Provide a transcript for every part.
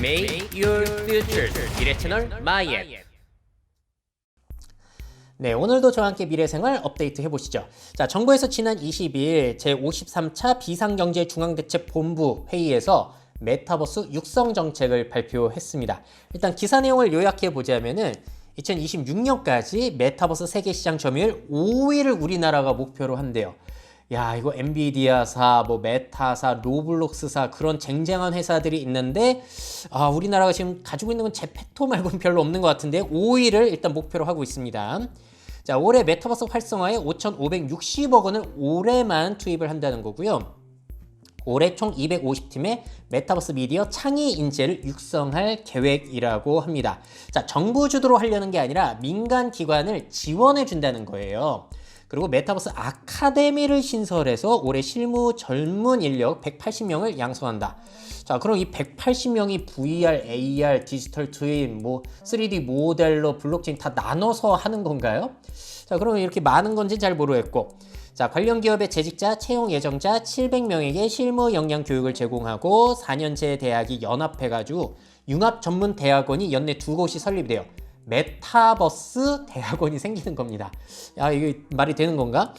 Make your future 미래 채널 마이앱. 네, 오늘도 저와 함께 미래생활 업데이트 해보시죠. 자, 정부에서 지난 22일 제53차 비상경제중앙대책본부 회의에서 메타버스 육성 정책을 발표했습니다. 일단 기사 내용을 요약해 보자면은 2026년까지 메타버스 세계 시장 점유율 5위를 우리나라가 목표로 한대요. 야, 이거 엔비디아사, 메타사, 로블록스사 그런 쟁쟁한 회사들이 있는데 우리나라가 지금 가지고 있는 건 제페토 말고는 별로 없는 것 같은데 5위를 일단 목표로 하고 있습니다. 자, 올해 메타버스 활성화에 5,560억 원을 올해만 투입을 한다는 거고요. 올해 총 250팀의 메타버스 미디어 창의 인재를 육성할 계획이라고 합니다. 자, 정부 주도로 하려는 게 아니라 민간 기관을 지원해 준다는 거예요. 그리고 메타버스 아카데미를 신설해서 올해 실무 전문 인력 180명을 양성한다. 자, 그럼 이 180명이 VR, AR, 디지털 트윈, 3D 모델러, 블록체인 다 나눠서 하는 건가요? 자, 그럼 이렇게 많은 건지 잘 모르겠고, 자, 관련 기업의 재직자, 채용 예정자 700명에게 실무 역량 교육을 제공하고 4년제 대학이 연합해가지고 융합 전문 대학원이 연내 2곳이 설립돼요. 메타버스 대학원이 생기는 겁니다. 야, 이게 말이 되는 건가?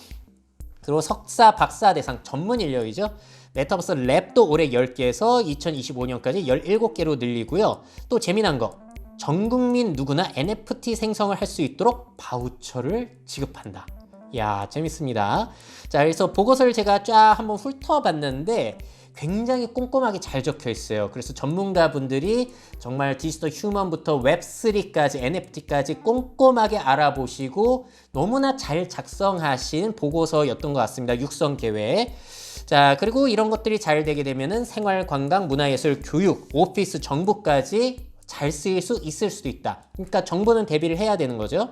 그리고 석사, 박사 대상 전문 인력이죠. 메타버스 랩도 올해 10개에서 2025년까지 17개로 늘리고요. 또 재미난 거, 전 국민 누구나 NFT 생성을 할 수 있도록 바우처를 지급한다. 야, 재밌습니다. 자, 그래서 보고서를 제가 쫙 한번 훑어봤는데 굉장히 꼼꼼하게 잘 적혀 있어요. 그래서 전문가분들이 정말 디지털 휴먼부터 웹3까지 NFT까지 꼼꼼하게 알아보시고 너무나 잘 작성하신 보고서였던 것 같습니다. 육성 계획. 자, 그리고 이런 것들이 잘 되게 되면은 생활, 관광, 문화예술, 교육, 오피스, 정부까지 잘 쓰일 수 있을 수도 있다. 그러니까 정부는 대비를 해야 되는 거죠.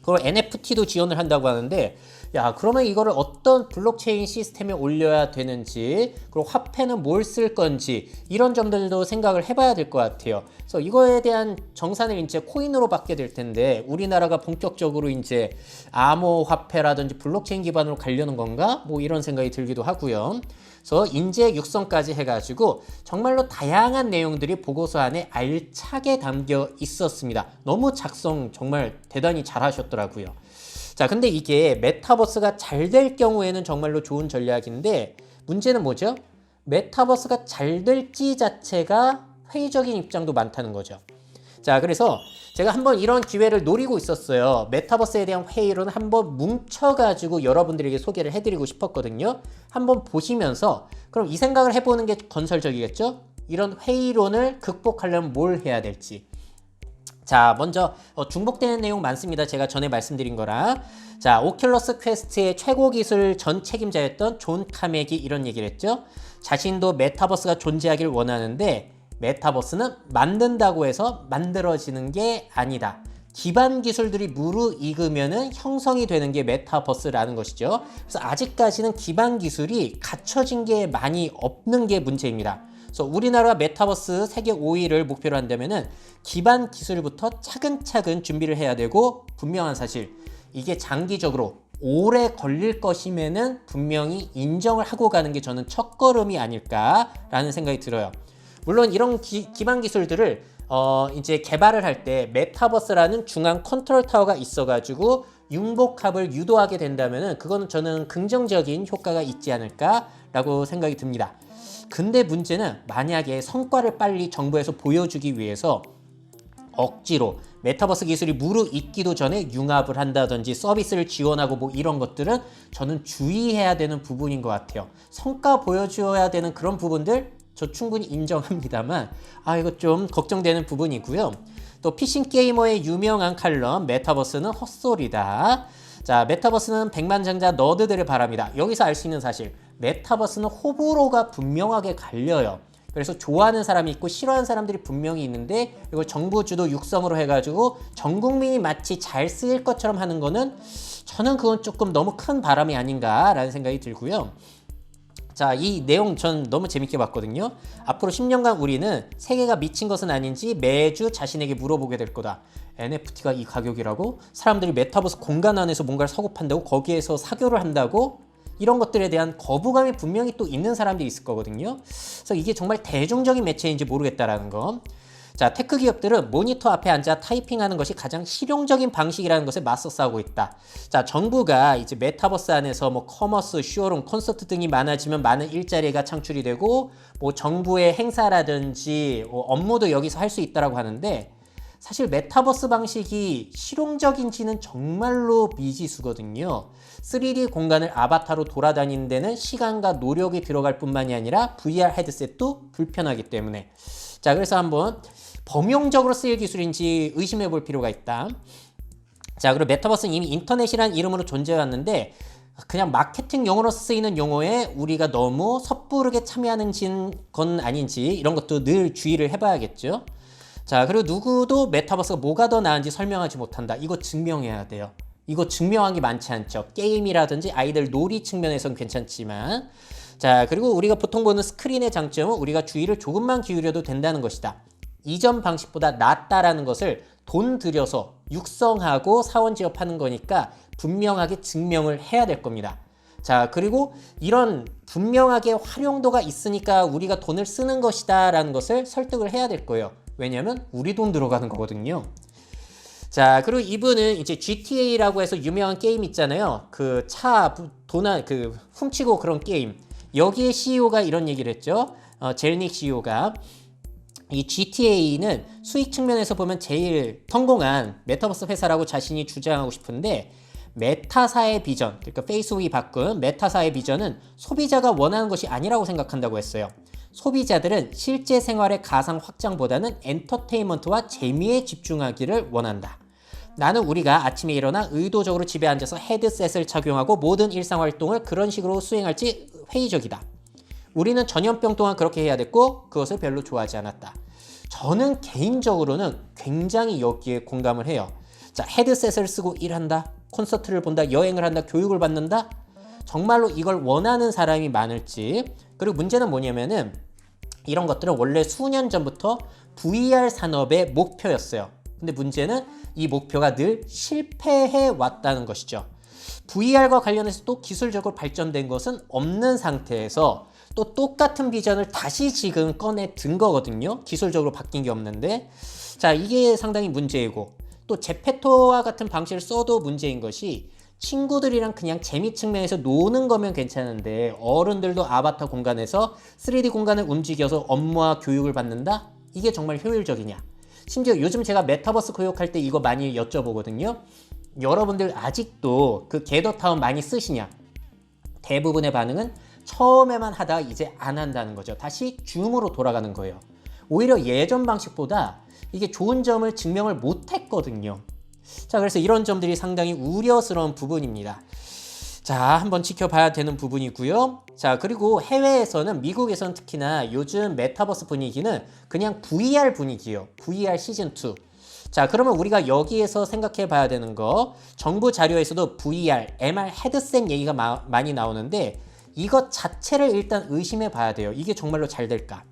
그리고 NFT도 지원을 한다고 하는데, 야, 그러면 이거를 어떤 블록체인 시스템에 올려야 되는지, 그리고 화폐는 뭘 쓸 건지, 이런 점들도 생각을 해봐야 될 것 같아요. 그래서 이거에 대한 정산을 이제 코인으로 받게 될 텐데, 우리나라가 본격적으로 이제 암호화폐라든지 블록체인 기반으로 가려는 건가? 이런 생각이 들기도 하고요. 그래서 인재 육성까지 해가지고 정말로 다양한 내용들이 보고서 안에 알차게 담겨 있었습니다. 너무 작성 정말 대단히 잘 하셨더라고요. 자, 근데 이게 메타버스가 잘 될 경우에는 정말로 좋은 전략인데 문제는 뭐죠? 메타버스가 잘 될지 자체가 회의적인 입장도 많다는 거죠. 자, 그래서 제가 한번 이런 기회를 노리고 있었어요. 메타버스에 대한 회의론을 한번 뭉쳐가지고 여러분들에게 소개를 해드리고 싶었거든요. 한번 보시면서 그럼 이 생각을 해보는 게 건설적이겠죠? 이런 회의론을 극복하려면 뭘 해야 될지. 자, 먼저 중복되는 내용 많습니다. 제가 전에 말씀드린 거랑. 자, 오큘러스 퀘스트의 최고 기술 전 책임자였던 존 카메기 이런 얘기를 했죠. 자신도 메타버스가 존재하길 원하는데 메타버스는 만든다고 해서 만들어지는 게 아니다. 기반 기술들이 무르익으면은 형성이 되는 게 메타버스라는 것이죠. 그래서 아직까지는 기반 기술이 갖춰진 게 많이 없는 게 문제입니다. 그래서 우리나라 메타버스 세계 5위를 목표로 한다면은 기반 기술부터 차근차근 준비를 해야 되고 분명한 사실 이게 장기적으로 오래 걸릴 것이면은 분명히 인정을 하고 가는 게 저는 첫걸음이 아닐까라는 생각이 들어요. 물론 이런 기반 기술들을 이제 개발을 할 때 메타버스라는 중앙 컨트롤 타워가 있어가지고 융복합을 유도하게 된다면은 그거는 저는 긍정적인 효과가 있지 않을까라고 생각이 듭니다. 근데 문제는 만약에 성과를 빨리 정부에서 보여주기 위해서 억지로 메타버스 기술이 무르익기도 전에 융합을 한다든지 서비스를 지원하고 이런 것들은 저는 주의해야 되는 부분인 것 같아요. 성과 보여줘야 되는 그런 부분들 저 충분히 인정합니다만 이거 좀 걱정되는 부분이고요. 또 피싱 게이머의 유명한 칼럼 메타버스는 헛소리다. 자, 메타버스는 백만장자 너드들을 바랍니다. 여기서 알 수 있는 사실 메타버스는 호불호가 분명하게 갈려요. 그래서 좋아하는 사람이 있고 싫어하는 사람들이 분명히 있는데 이걸 정부 주도 육성으로 해가지고 전 국민이 마치 잘 쓰일 것처럼 하는 거는 저는 그건 조금 너무 큰 바람이 아닌가라는 생각이 들고요. 자, 이 내용 전 너무 재밌게 봤거든요. 앞으로 10년간 우리는 세계가 미친 것은 아닌지 매주 자신에게 물어보게 될 거다. NFT가 이 가격이라고? 사람들이 메타버스 공간 안에서 뭔가를 사고 판다고? 거기에서 사교를 한다고? 이런 것들에 대한 거부감이 분명히 또 있는 사람들이 있을 거거든요. 그래서 이게 정말 대중적인 매체인지 모르겠다라는 거. 자, 테크 기업들은 모니터 앞에 앉아 타이핑하는 것이 가장 실용적인 방식이라는 것에 맞서 싸우고 있다. 자, 정부가 이제 메타버스 안에서 뭐 커머스, 쇼룸, 콘서트 등이 많아지면 많은 일자리가 창출이 되고 뭐 정부의 행사라든지 업무도 여기서 할 수 있다라고 하는데 사실 메타버스 방식이 실용적인지는 정말로 미지수거든요. 3D 공간을 아바타로 돌아다니는 데는 시간과 노력이 들어갈 뿐만이 아니라 VR 헤드셋도 불편하기 때문에. 자, 그래서 한번 범용적으로 쓰일 기술인지 의심해 볼 필요가 있다. 자, 그리고 메타버스는 이미 인터넷이라는 이름으로 존재해왔는데 그냥 마케팅 용어로 쓰이는 용어에 우리가 너무 섣부르게 참여하는 건 아닌지 이런 것도 늘 주의를 해봐야겠죠. 자, 그리고 누구도 메타버스가 뭐가 더 나은지 설명하지 못한다. 이거 증명해야 돼요. 이거 증명한 게 많지 않죠. 게임이라든지 아이들 놀이 측면에서는 괜찮지만. 자, 그리고 우리가 보통 보는 스크린의 장점은 우리가 주의를 조금만 기울여도 된다는 것이다. 이전 방식보다 낫다라는 것을 돈 들여서 육성하고 사원 지업하는 거니까 분명하게 증명을 해야 될 겁니다. 자, 그리고 이런 분명하게 활용도가 있으니까 우리가 돈을 쓰는 것이다 라는 것을 설득을 해야 될 거예요. 왜냐면 우리 돈 들어가는 거거든요. 자, 그리고 이분은 이제 GTA라고 해서 유명한 게임 있잖아요. 그 차 도난 그 훔치고 그런 게임. 여기에 CEO가 이런 얘기를 했죠. 젤닉 CEO가 이 GTA는 수익 측면에서 보면 제일 성공한 메타버스 회사라고 자신이 주장하고 싶은데 메타사의 비전, 그러니까 페이스북이 바꾼 메타사의 비전은 소비자가 원하는 것이 아니라고 생각한다고 했어요. 소비자들은 실제 생활의 가상 확장보다는 엔터테인먼트와 재미에 집중하기를 원한다. 나는 우리가 아침에 일어나 의도적으로 집에 앉아서 헤드셋을 착용하고 모든 일상활동을 그런 식으로 수행할지 회의적이다. 우리는 전염병 동안 그렇게 해야 됐고 그것을 별로 좋아하지 않았다. 저는 개인적으로는 굉장히 여기에 공감을 해요. 자, 헤드셋을 쓰고 일한다, 콘서트를 본다, 여행을 한다, 교육을 받는다. 정말로 이걸 원하는 사람이 많을지. 그리고 문제는 뭐냐면은 이런 것들은 원래 수년 전부터 VR 산업의 목표였어요. 근데 문제는 이 목표가 늘 실패해 왔다는 것이죠. VR과 관련해서 또 기술적으로 발전된 것은 없는 상태에서 또 똑같은 비전을 다시 지금 꺼내 든 거거든요. 기술적으로 바뀐 게 없는데. 자, 이게 상당히 문제이고 또 제페토와 같은 방식을 써도 문제인 것이 친구들이랑 그냥 재미 측면에서 노는 거면 괜찮은데 어른들도 아바타 공간에서 3D 공간을 움직여서 업무와 교육을 받는다? 이게 정말 효율적이냐? 심지어 요즘 제가 메타버스 교육할 때 이거 많이 여쭤보거든요. 여러분들 아직도 그 게더타운 많이 쓰시냐? 대부분의 반응은 처음에만 하다가 이제 안 한다는 거죠. 다시 줌으로 돌아가는 거예요. 오히려 예전 방식보다 이게 좋은 점을 증명을 못 했거든요. 자, 그래서 이런 점들이 상당히 우려스러운 부분입니다. 자, 한번 지켜봐야 되는 부분이고요. 자, 그리고 해외에서는, 미국에서는 특히나 요즘 메타버스 분위기는 그냥 VR 분위기예요. VR 시즌2. 자, 그러면 우리가 여기에서 생각해 봐야 되는 거, 정부 자료에서도 VR, MR 헤드셋 얘기가 많이 나오는데 이것 자체를 일단 의심해 봐야 돼요. 이게 정말로 잘 될까?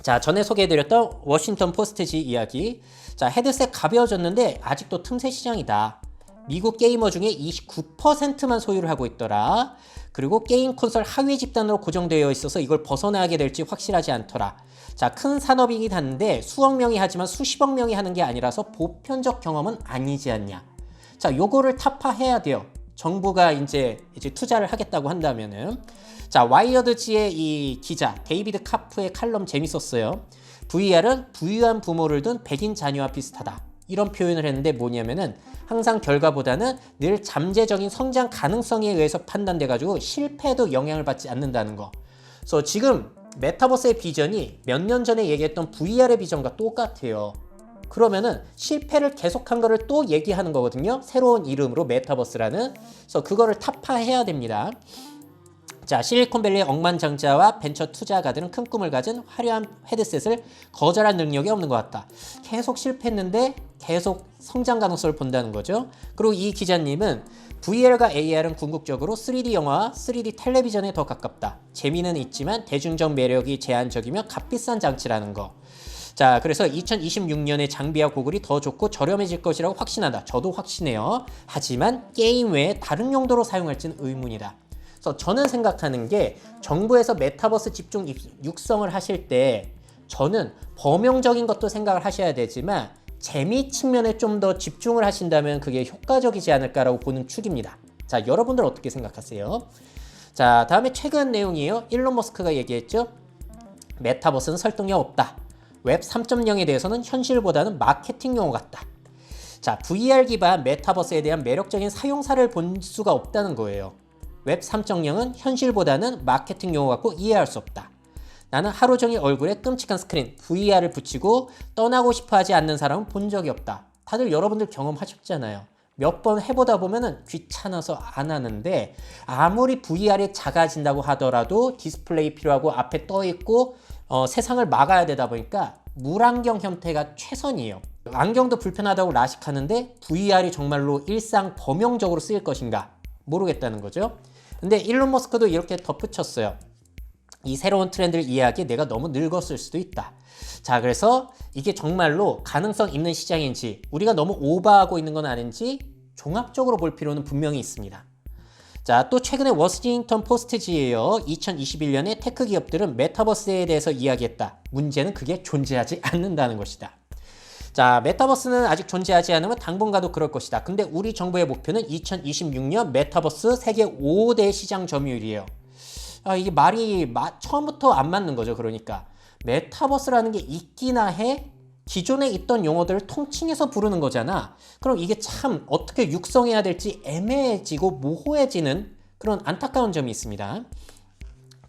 자, 전에 소개해드렸던 워싱턴 포스트지 이야기. 자, 헤드셋 가벼워졌는데 아직도 틈새 시장이다. 미국 게이머 중에 29%만 소유를 하고 있더라. 그리고 게임 콘솔 하위 집단으로 고정되어 있어서 이걸 벗어나게 될지 확실하지 않더라. 자, 큰 산업이긴 한데 수억 명이 하지만 수십억 명이 하는 게 아니라서 보편적 경험은 아니지 않냐. 자, 요거를 타파해야 돼요. 정부가 이제 투자를 하겠다고 한다면은. 자, 와이어드지의 이 기자 데이비드 카프의 칼럼 재밌었어요. VR은 부유한 부모를 둔 백인 자녀와 비슷하다. 이런 표현을 했는데 뭐냐면은 항상 결과보다는 늘 잠재적인 성장 가능성에 의해서 판단돼가지고 실패에도 영향을 받지 않는다는 거. 그래서 지금 메타버스의 비전이 몇 년 전에 얘기했던 VR의 비전과 똑같아요. 그러면은 실패를 계속한 거를 또 얘기하는 거거든요. 새로운 이름으로 메타버스라는. 그래서 그거를 타파해야 됩니다. 자, 실리콘밸리의 억만장자와 벤처 투자가들은 큰 꿈을 가진 화려한 헤드셋을 거절할 능력이 없는 것 같다. 계속 실패했는데 계속 성장 가능성을 본다는 거죠. 그리고 이 기자님은 VR과 AR은 궁극적으로 3D 영화와 3D 텔레비전에 더 가깝다. 재미는 있지만 대중적 매력이 제한적이며 값비싼 장치라는 거. 자, 그래서 2026년에 장비와 고글이 더 좋고 저렴해질 것이라고 확신한다. 저도 확신해요. 하지만 게임 외에 다른 용도로 사용할지는 의문이다. 그래서 저는 생각하는 게 정부에서 메타버스 집중 육성을 하실 때 저는 범용적인 것도 생각을 하셔야 되지만 재미 측면에 좀 더 집중을 하신다면 그게 효과적이지 않을까라고 보는 축입니다. 자, 여러분들 어떻게 생각하세요? 자, 다음에 최근 내용이에요. 일론 머스크가 얘기했죠. 메타버스는 설득력 없다. 웹 3.0에 대해서는 현실보다는 마케팅 용어 같다. 자, VR 기반 메타버스에 대한 매력적인 사용사를 본 수가 없다는 거예요. 웹 3.0은 현실보다는 마케팅 용어 같고 이해할 수 없다. 나는 하루 종일 얼굴에 끔찍한 스크린 VR을 붙이고 떠나고 싶어 하지 않는 사람은 본 적이 없다. 다들 여러분들 경험하셨잖아요. 몇 번 해보다 보면은 귀찮아서 안 하는데 아무리 VR이 작아진다고 하더라도 디스플레이 필요하고 앞에 떠 있고 세상을 막아야 되다 보니까 물안경 형태가 최선이에요. 안경도 불편하다고 라식하는데 VR이 정말로 일상 범용적으로 쓰일 것인가 모르겠다는 거죠. 근데 일론 머스크도 이렇게 덧붙였어요. 이 새로운 트렌드를 이해하기에 내가 너무 늙었을 수도 있다. 자, 그래서 이게 정말로 가능성 있는 시장인지 우리가 너무 오버하고 있는 건 아닌지 종합적으로 볼 필요는 분명히 있습니다. 자, 또 최근에 워싱턴 포스트지예요. 2021년에 테크 기업들은 메타버스에 대해서 이야기했다. 문제는 그게 존재하지 않는다는 것이다. 자, 메타버스는 아직 존재하지 않으면 당분간도 그럴 것이다. 근데 우리 정부의 목표는 2026년 메타버스 세계 5대 시장 점유율이에요. 이게 말이 처음부터 안 맞는 거죠. 그러니까 메타버스라는 게 있기나 해. 기존에 있던 용어들을 통칭해서 부르는 거잖아. 그럼 이게 참 어떻게 육성해야 될지 애매해지고 모호해지는 그런 안타까운 점이 있습니다.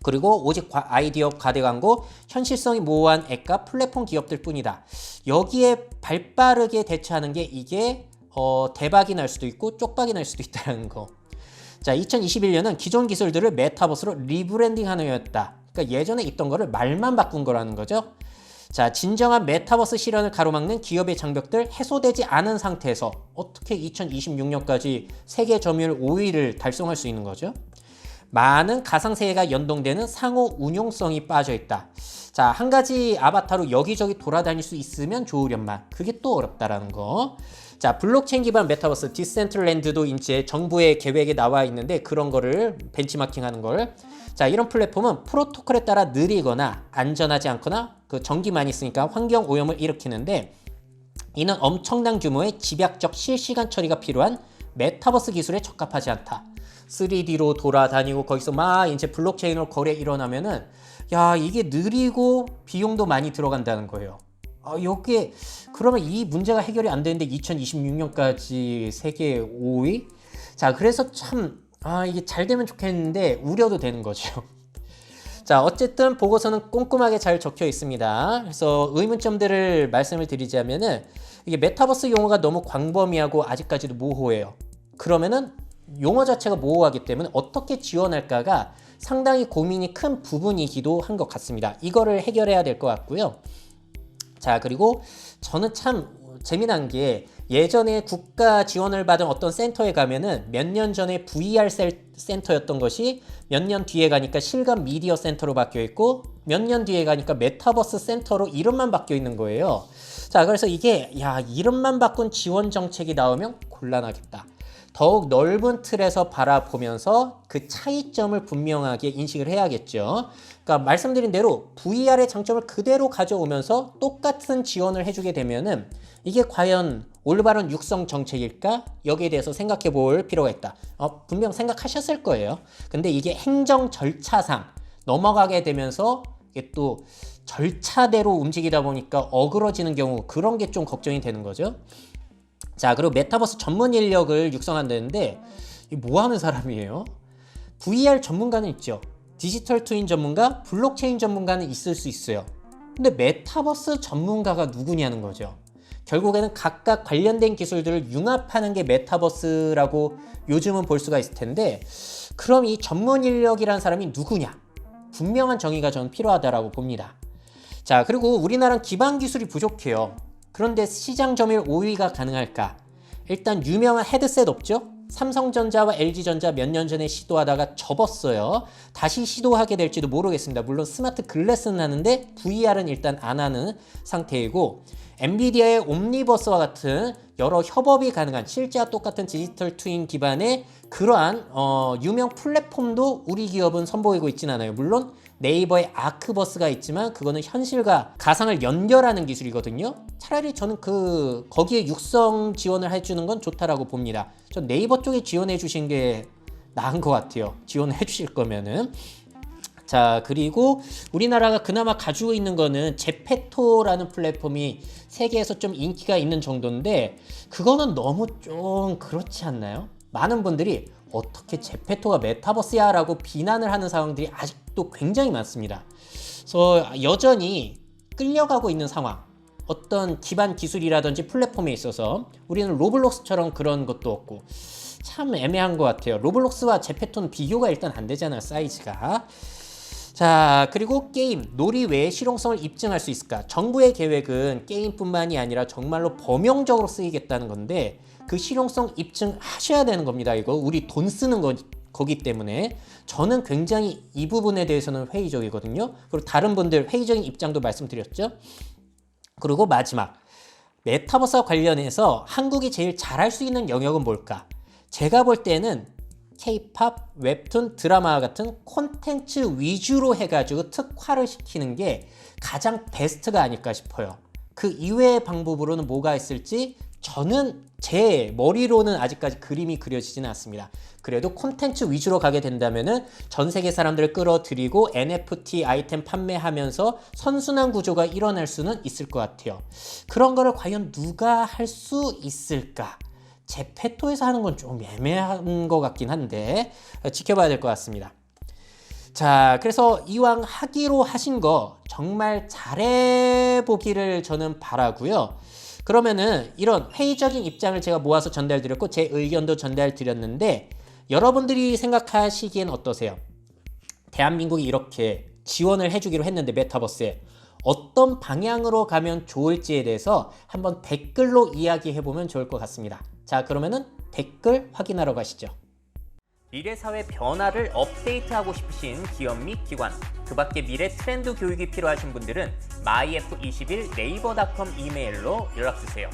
그리고 오직 아이디어 과대 광고, 현실성이 모호한 앱과 플랫폼 기업들 뿐이다. 여기에 발빠르게 대처하는 게 이게 대박이 날 수도 있고 쪽박이 날 수도 있다는 거. 자, 2021년은 기존 기술들을 메타버스로 리브랜딩하는 해였다. 그러니까 예전에 있던 거를 말만 바꾼 거라는 거죠. 자, 진정한 메타버스 실현을 가로막는 기업의 장벽들 해소되지 않은 상태에서 어떻게 2026년까지 세계 점유율 5위를 달성할 수 있는 거죠? 많은 가상세계가 연동되는 상호 운용성이 빠져있다. 자, 한 가지 아바타로 여기저기 돌아다닐 수 있으면 좋으련만 그게 또 어렵다라는 거. 자, 블록체인 기반 메타버스 디센트럴랜드도 이제 정부의 계획에 나와 있는데 그런 거를 벤치마킹하는 걸. 자, 이런 플랫폼은 프로토콜에 따라 느리거나 안전하지 않거나 그 전기 많이 쓰니까 환경 오염을 일으키는데 이는 엄청난 규모의 집약적 실시간 처리가 필요한 메타버스 기술에 적합하지 않다. 3D로 돌아다니고 거기서 막 이제 블록체인으로 거래 일어나면은 야, 이게 느리고 비용도 많이 들어간다는 거예요. 여기에 그러면 이 문제가 해결이 안 되는데 2026년까지 세계 5위? 자, 그래서 참 이게 잘 되면 좋겠는데 우려도 되는 거죠. 자, 어쨌든 보고서는 꼼꼼하게 잘 적혀 있습니다. 그래서 의문점들을 말씀을 드리자면은 이게 메타버스 용어가 너무 광범위하고 아직까지도 모호해요. 그러면은 용어 자체가 모호하기 때문에 어떻게 지원할까가 상당히 고민이 큰 부분이기도 한 것 같습니다. 이거를 해결해야 될 것 같고요. 자, 그리고 저는 참 재미난 게 예전에 국가 지원을 받은 어떤 센터에 가면은 몇 년 전에 VR 센터였던 것이 몇 년 뒤에 가니까 실감 미디어 센터로 바뀌어 있고 몇 년 뒤에 가니까 메타버스 센터로 이름만 바뀌어 있는 거예요. 자, 그래서 이게 이름만 바꾼 지원 정책이 나오면 곤란하겠다. 더욱 넓은 틀에서 바라보면서 그 차이점을 분명하게 인식을 해야겠죠. 그러니까 말씀드린 대로 VR의 장점을 그대로 가져오면서 똑같은 지원을 해주게 되면은 이게 과연 올바른 육성 정책일까? 여기에 대해서 생각해 볼 필요가 있다. 분명 생각하셨을 거예요. 근데 이게 행정 절차상 넘어가게 되면서 이게 또 절차대로 움직이다 보니까 어그러지는 경우 그런 게 좀 걱정이 되는 거죠. 자, 그리고 메타버스 전문 인력을 육성한다는데 이 뭐 하는 사람이에요? VR 전문가는 있죠. 디지털 트윈 전문가, 블록체인 전문가는 있을 수 있어요. 근데 메타버스 전문가가 누구냐는 거죠. 결국에는 각각 관련된 기술들을 융합하는 게 메타버스라고 요즘은 볼 수가 있을 텐데 그럼 이 전문 인력이라는 사람이 누구냐? 분명한 정의가 저는 필요하다라고 봅니다. 자, 그리고 우리나라는 기반 기술이 부족해요. 그런데 시장 점유율 5위가 가능할까? 일단 유명한 헤드셋 없죠? 삼성전자와 LG전자 몇 년 전에 시도하다가 접었어요. 다시 시도하게 될지도 모르겠습니다. 물론 스마트 글래스는 하는데 VR은 일단 안 하는 상태이고, 엔비디아의 옴니버스와 같은 여러 협업이 가능한 실제와 똑같은 디지털 트윈 기반의 그러한 유명 플랫폼도 우리 기업은 선보이고 있진 않아요. 물론 네이버의 아크버스가 있지만 그거는 현실과 가상을 연결하는 기술이거든요. 차라리 저는 거기에 육성 지원을 해주는 건 좋다라고 봅니다. 전 네이버 쪽에 지원해 주신 게 나은 것 같아요. 지원해 주실 거면은. 자, 그리고 우리나라가 그나마 가지고 있는 거는 제페토라는 플랫폼이 세계에서 좀 인기가 있는 정도인데, 그거는 너무 좀 그렇지 않나요? 많은 분들이 어떻게 제페토가 메타버스야 라고 비난을 하는 상황들이 아직도 굉장히 많습니다. 그래서 여전히 끌려가고 있는 상황, 어떤 기반 기술이라든지 플랫폼에 있어서 우리는 로블록스처럼 그런 것도 없고 참 애매한 것 같아요. 로블록스와 제페토는 비교가 일단 안 되잖아요, 사이즈가. 자, 그리고 게임, 놀이 외에 실용성을 입증할 수 있을까? 정부의 계획은 게임뿐만이 아니라 정말로 범용적으로 쓰이겠다는 건데, 그 실용성 입증하셔야 되는 겁니다. 이거 우리 돈 쓰는 거기 때문에 저는 굉장히 이 부분에 대해서는 회의적이거든요. 그리고 다른 분들 회의적인 입장도 말씀드렸죠. 그리고 마지막, 메타버스와 관련해서 한국이 제일 잘할 수 있는 영역은 뭘까? 제가 볼 때는 K-팝, 웹툰, 드라마 같은 콘텐츠 위주로 해가지고 특화를 시키는 게 가장 베스트가 아닐까 싶어요. 그 이외의 방법으로는 뭐가 있을지 저는 제 머리로는 아직까지 그림이 그려지지는 않습니다. 그래도 콘텐츠 위주로 가게 된다면은 전 세계 사람들을 끌어들이고 NFT 아이템 판매하면서 선순환 구조가 일어날 수는 있을 것 같아요. 그런 거를 과연 누가 할 수 있을까? 제페토에서 하는 건 좀 애매한 것 같긴 한데 지켜봐야 될 것 같습니다. 자, 그래서 이왕 하기로 하신 거 정말 잘해보기를 저는 바라고요. 그러면은 이런 회의적인 입장을 제가 모아서 전달드렸고 제 의견도 전달드렸는데, 여러분들이 생각하시기엔 어떠세요? 대한민국이 이렇게 지원을 해주기로 했는데 메타버스에 어떤 방향으로 가면 좋을지에 대해서 한번 댓글로 이야기해보면 좋을 것 같습니다. 자, 그러면은 댓글 확인하러 가시죠. 미래사회 변화를 업데이트하고 싶으신 기업 및 기관, 그 밖에 미래 트렌드 교육이 필요하신 분들은 myf21 네이버닷컴 이메일로 연락주세요.